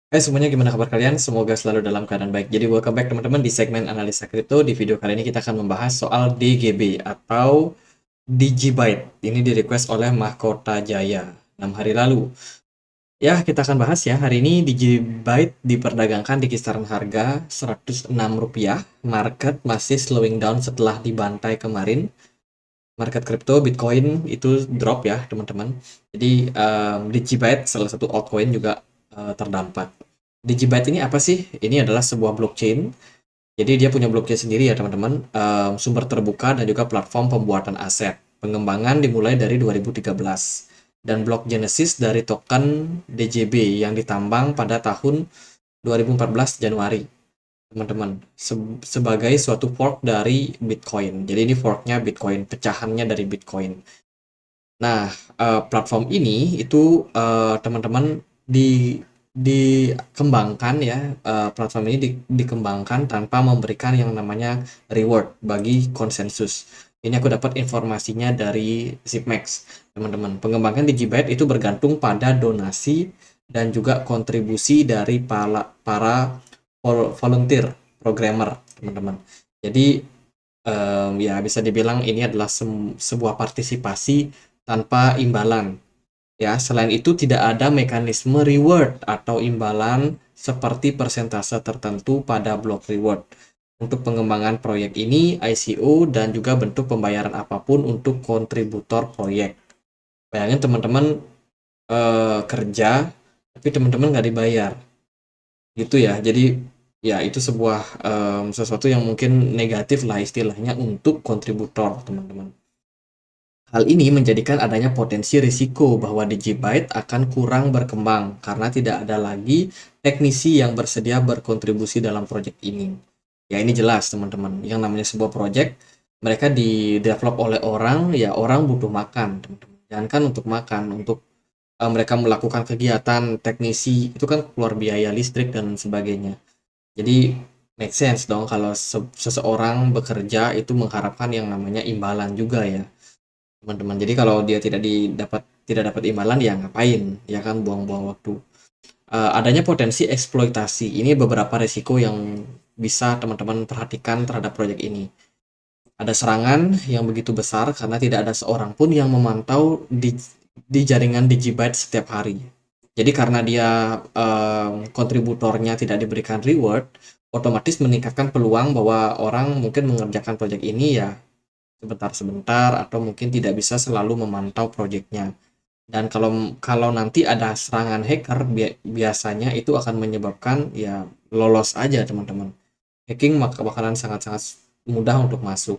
Semuanya gimana kabar kalian? Semoga selalu dalam keadaan baik. Jadi welcome back teman-teman di segmen analisa kripto. Di video kali ini kita akan membahas soal DGB atau Digibyte. Ini di request oleh Mahkota Jaya 6 hari lalu. Ya, kita akan bahas ya. Hari ini Digibyte diperdagangkan di kisaran harga Rp106. Market masih slowing down setelah dibantai kemarin. Market kripto Bitcoin itu drop ya, teman-teman. Jadi Digibyte salah satu altcoin juga terdampak. Digibyte ini apa sih? Ini adalah sebuah blockchain. Jadi dia punya blockchain sendiri ya teman-teman. Sumber terbuka dan juga platform pembuatan aset. Pengembangan dimulai dari 2013. Dan block genesis dari token DJB yang ditambang pada tahun 2014 Januari. Teman-teman, sebagai suatu fork dari Bitcoin. Jadi ini forknya Bitcoin, pecahannya dari Bitcoin. Nah, platform ini itu teman-teman dikembangkan ya, platform ini dikembangkan tanpa memberikan yang namanya reward bagi konsensus. Ini aku dapat informasinya dari Zipmax, teman-teman. Pengembangan Digibyte itu bergantung pada donasi dan juga kontribusi dari para volunteer programmer, teman-teman. Jadi ya bisa dibilang ini adalah sebuah partisipasi tanpa imbalan. Ya, selain itu tidak ada mekanisme reward atau imbalan seperti persentase tertentu pada block reward. Untuk pengembangan proyek ini, ICO dan juga bentuk pembayaran apapun untuk kontributor proyek. Bayangin teman-teman kerja, tapi teman-teman nggak dibayar. Gitu ya. Jadi ya itu sebuah sesuatu yang mungkin negatif lah istilahnya untuk kontributor, teman-teman. Hal ini menjadikan adanya potensi risiko bahwa Digibyte akan kurang berkembang karena tidak ada lagi teknisi yang bersedia berkontribusi dalam proyek ini. Ya ini jelas teman-teman, yang namanya sebuah proyek, mereka di-develop oleh orang, ya orang butuh makan, teman-teman. Jangan kan untuk makan, untuk mereka melakukan kegiatan teknisi, itu kan keluar biaya listrik dan sebagainya. Jadi make sense dong kalau seseorang bekerja itu mengharapkan yang namanya imbalan juga ya teman-teman. Jadi kalau dia tidak dapat imbalan ya ngapain? Ya kan buang-buang waktu. Adanya potensi eksploitasi. Ini beberapa risiko yang bisa teman-teman perhatikan terhadap proyek ini. Ada serangan yang begitu besar karena tidak ada seorang pun yang memantau di jaringan Digibyte setiap hari. Jadi karena dia kontributornya tidak diberikan reward, otomatis meningkatkan peluang bahwa orang mungkin mengerjakan proyek ini ya sebentar-sebentar atau mungkin tidak bisa selalu memantau proyeknya. Dan kalau kalau nanti ada serangan hacker, biasanya itu akan menyebabkan ya lolos aja teman-teman. Hacking maka bakalan sangat-sangat mudah untuk masuk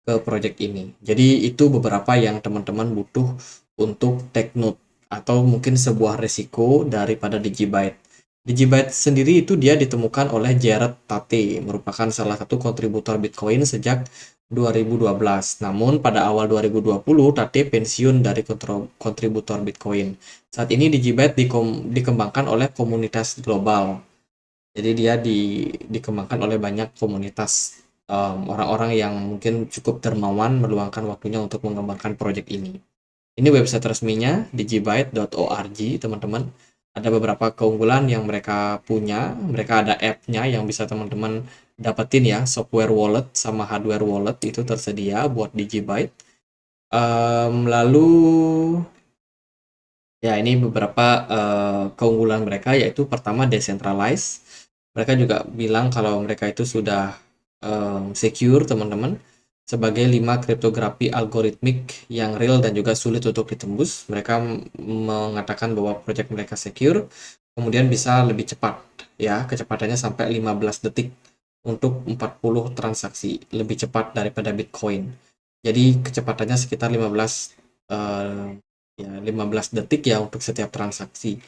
ke proyek ini. Jadi itu beberapa yang teman-teman butuh untuk take note atau mungkin sebuah risiko daripada Digibyte. Digibyte sendiri itu dia ditemukan oleh Jared Tate, merupakan salah satu kontributor Bitcoin sejak 2012. Namun pada awal 2020 Tate pensiun dari kontributor Bitcoin. Saat ini Digibyte dikembangkan oleh komunitas global. Jadi dia dikembangkan oleh banyak komunitas orang-orang yang mungkin cukup dermawan meluangkan waktunya untuk mengembangkan proyek ini. Ini website resminya digibyte.org, teman-teman. Ada beberapa keunggulan yang mereka punya. Mereka ada app-nya yang bisa teman-teman dapetin ya, software wallet sama hardware wallet itu tersedia buat Digibyte. Lalu ya ini beberapa keunggulan mereka yaitu pertama decentralized. Mereka juga bilang kalau mereka itu sudah secure teman-teman sebagai 5 kriptografi algoritmik yang real dan juga sulit untuk ditembus. Mereka mengatakan bahwa proyek mereka secure, kemudian bisa lebih cepat ya, kecepatannya sampai 15 detik untuk 40 transaksi, lebih cepat daripada Bitcoin. Jadi kecepatannya sekitar 15 detik ya untuk setiap transaksi.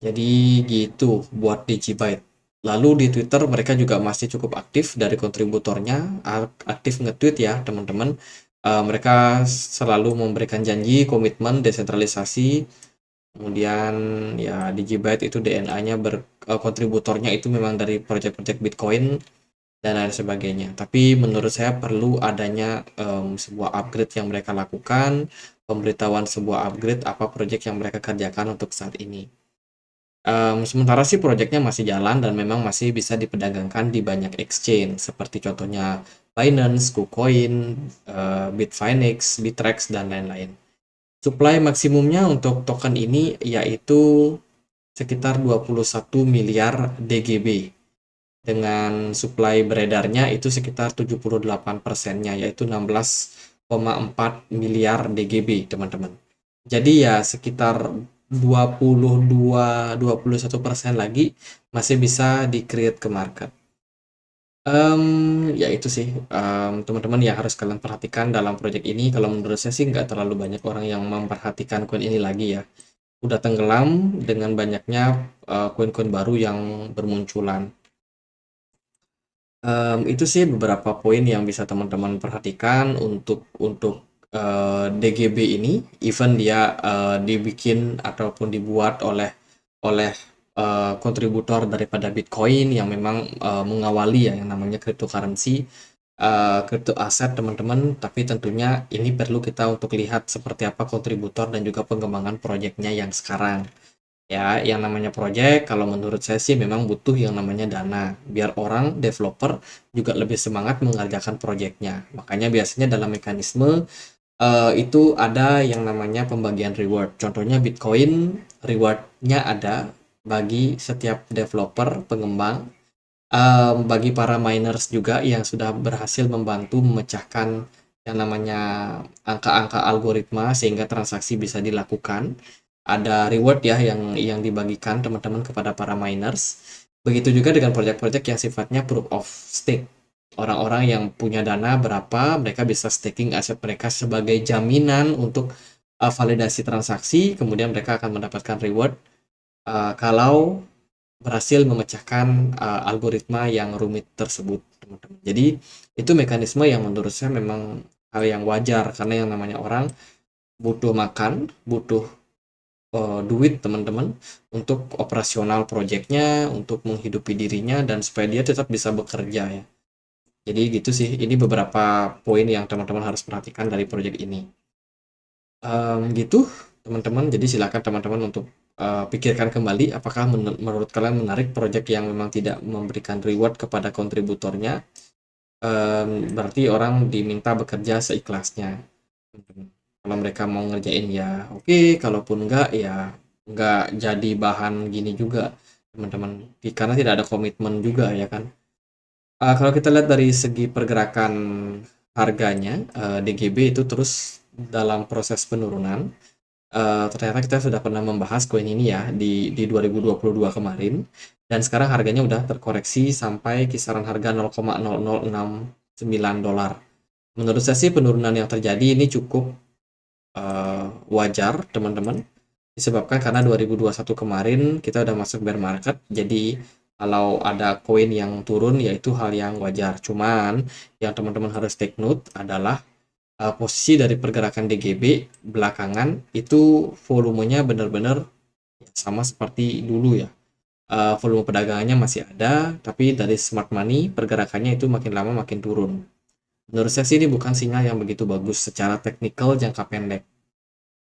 Jadi gitu buat Digibyte. Lalu di Twitter mereka juga masih cukup aktif dari kontributornya, aktif nge-tweet ya teman-teman. Mereka selalu memberikan janji, komitmen, desentralisasi. Kemudian ya Digibyte itu DNA-nya kontributornya itu memang dari proyek-proyek Bitcoin dan lain sebagainya. Tapi menurut saya perlu adanya sebuah upgrade yang mereka lakukan, pemberitahuan sebuah upgrade apa proyek yang mereka kerjakan untuk saat ini. Sementara sih proyeknya masih jalan dan memang masih bisa diperdagangkan di banyak exchange seperti contohnya Binance, KuCoin, Bitfinex, Bittrex, dan lain-lain. Supply maksimumnya untuk token ini yaitu sekitar 21 miliar DGB dengan supply beredarnya itu sekitar 78%-nya yaitu 16,4 miliar DGB, teman-teman. Jadi ya sekitar 21% lagi masih bisa di-create ke market. Ya itu sih, teman-teman ya harus kalian perhatikan dalam proyek ini. Kalau menurut saya sih nggak terlalu banyak orang yang memperhatikan koin ini lagi ya. Udah tenggelam dengan banyaknya koin-koin baru yang bermunculan. Itu sih beberapa poin yang bisa teman-teman perhatikan untuk DGB ini, even dia dibikin ataupun dibuat oleh kontributor daripada Bitcoin yang memang mengawali ya yang namanya cryptocurrency, crypto aset teman-teman, tapi tentunya ini perlu kita untuk lihat seperti apa kontributor dan juga pengembangan proyeknya yang sekarang. Ya, yang namanya project kalau menurut saya sih memang butuh yang namanya dana, biar orang developer juga lebih semangat mengerjakan projectnya. Makanya biasanya dalam mekanisme itu ada yang namanya pembagian reward. Contohnya Bitcoin, rewardnya ada bagi setiap developer, pengembang, bagi para miners juga yang sudah berhasil membantu memecahkan yang namanya angka-angka algoritma sehingga transaksi bisa dilakukan. Ada reward ya yang dibagikan teman-teman kepada para miners. Begitu juga dengan proyek-proyek yang sifatnya proof of stake. Orang-orang yang punya dana berapa, mereka bisa staking aset mereka sebagai jaminan untuk validasi transaksi, kemudian mereka akan mendapatkan reward kalau berhasil memecahkan algoritma yang rumit tersebut, teman-teman. Jadi itu mekanisme yang menurut saya memang hal yang wajar karena yang namanya orang butuh makan, butuh duit teman-teman untuk operasional proyeknya, untuk menghidupi dirinya dan supaya dia tetap bisa bekerja ya. Jadi gitu sih, ini beberapa poin yang teman-teman harus perhatikan dari proyek ini. Gitu teman-teman, jadi silakan teman-teman untuk pikirkan kembali apakah menurut kalian menarik proyek yang memang tidak memberikan reward kepada kontributornya. Berarti orang diminta bekerja seikhlasnya, teman-teman. Kalau mereka mau ngerjain ya oke, kalaupun enggak ya enggak jadi bahan gini juga, teman-teman. Karena tidak ada komitmen juga ya kan. Kalau kita lihat dari segi pergerakan harganya, DGB itu terus dalam proses penurunan. Ternyata kita sudah pernah membahas koin ini ya di 2022 kemarin, dan sekarang harganya udah terkoreksi sampai kisaran harga 0,0069 dolar. Menurut saya sih penurunan yang terjadi ini cukup wajar teman-teman, disebabkan karena 2021 kemarin kita udah masuk bear market, jadi kalau ada koin yang turun yaitu hal yang wajar. Cuman yang teman-teman harus take note adalah posisi dari pergerakan DGB belakangan itu volumenya benar-benar sama seperti dulu ya. Volume perdagangannya masih ada, tapi dari smart money pergerakannya itu makin lama makin turun. Menurut saya sih ini bukan sinyal yang begitu bagus secara teknikal jangka pendek.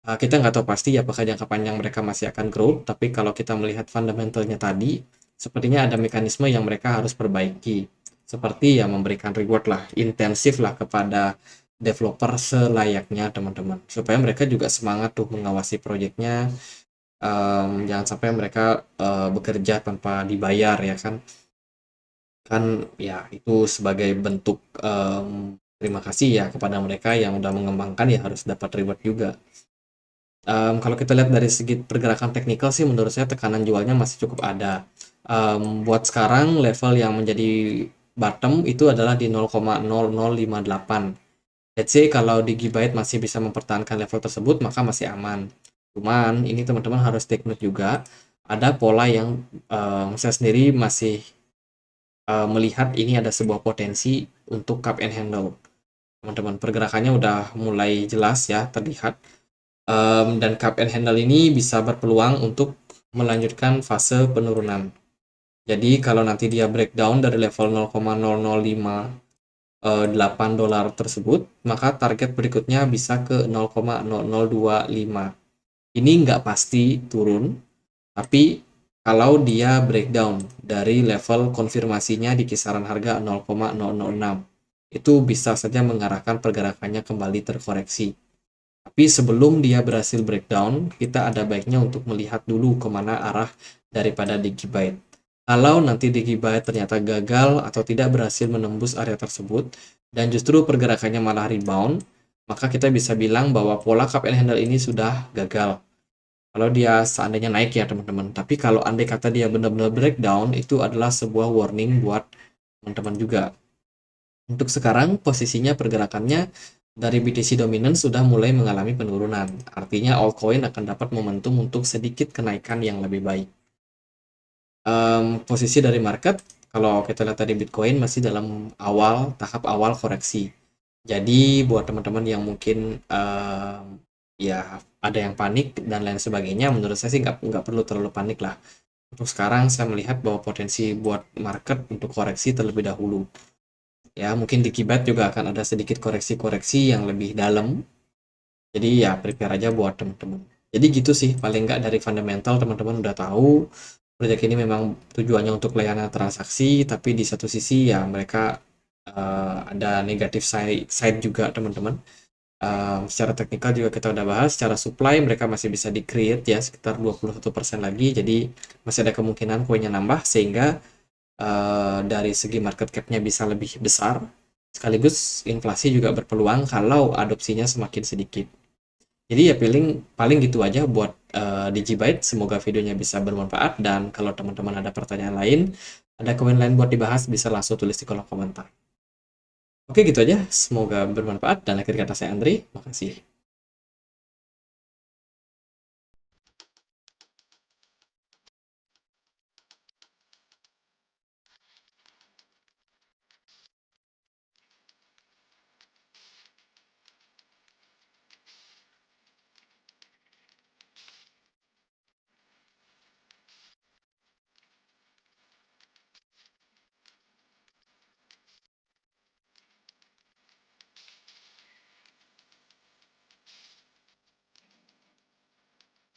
Kita nggak tahu pasti apakah jangka panjang mereka masih akan growth, tapi kalau kita melihat fundamentalnya tadi, sepertinya ada mekanisme yang mereka harus perbaiki. Seperti ya memberikan reward lah, intensif lah kepada developer selayaknya teman-teman. Supaya mereka juga semangat tuh mengawasi proyeknya, jangan sampai mereka bekerja tanpa dibayar ya kan. Kan ya itu sebagai bentuk terima kasih ya kepada mereka yang udah mengembangkan ya harus dapat reward juga. Kalau kita lihat dari segi pergerakan teknikal sih menurut saya tekanan jualnya masih cukup ada. Buat sekarang level yang menjadi bottom itu adalah di 0,0058. Let's say kalau di Gigabyte masih bisa mempertahankan level tersebut maka masih aman. Cuman ini teman-teman harus take note juga ada pola yang saya sendiri masih melihat ini ada sebuah potensi untuk cup and handle. Teman-teman pergerakannya udah mulai jelas ya terlihat. Dan cup and handle ini bisa berpeluang untuk melanjutkan fase penurunan. Jadi kalau nanti dia breakdown dari level 0,0058 dolar tersebut, maka target berikutnya bisa ke 0,0025. Ini nggak pasti turun, tapi kalau dia breakdown dari level konfirmasinya di kisaran harga 0,006. Itu bisa saja mengarahkan pergerakannya kembali terkoreksi. Tapi sebelum dia berhasil breakdown, kita ada baiknya untuk melihat dulu kemana arah daripada Digibyte. Kalau nanti Digibyte ternyata gagal atau tidak berhasil menembus area tersebut, dan justru pergerakannya malah rebound, maka kita bisa bilang bahwa pola cup and handle ini sudah gagal. Kalau dia seandainya naik ya teman-teman. Tapi kalau andai kata dia benar-benar breakdown, itu adalah sebuah warning buat teman-teman juga. Untuk sekarang posisinya pergerakannya dari BTC dominant sudah mulai mengalami penurunan. Artinya altcoin akan dapat momentum untuk sedikit kenaikan yang lebih baik. Posisi dari market, kalau kita lihat tadi Bitcoin masih dalam tahap awal koreksi. Jadi buat teman-teman yang mungkin ya ada yang panik dan lain sebagainya, menurut saya sih nggak perlu terlalu panik lah. Untuk sekarang saya melihat bahwa potensi buat market untuk koreksi terlebih dahulu. Ya mungkin di Kibat juga akan ada sedikit koreksi-koreksi yang lebih dalam. Jadi ya prepare aja buat teman-teman. Jadi gitu sih, paling nggak dari fundamental teman-teman udah tahu proyek ini memang tujuannya untuk layanan transaksi, tapi di satu sisi ya mereka ada negatif side juga teman-teman. Secara teknikal juga kita udah bahas, secara supply mereka masih bisa di-create ya sekitar 21% lagi, jadi masih ada kemungkinan koinnya nambah sehingga dari segi market cap-nya bisa lebih besar, sekaligus inflasi juga berpeluang kalau adopsinya semakin sedikit. Jadi ya paling gitu aja buat Digibyte. Semoga videonya bisa bermanfaat, dan kalau teman-teman ada pertanyaan lain, ada komen lain buat dibahas, bisa langsung tulis di kolom komentar. Oke gitu aja, semoga bermanfaat, dan akhir kata saya Andri, makasih.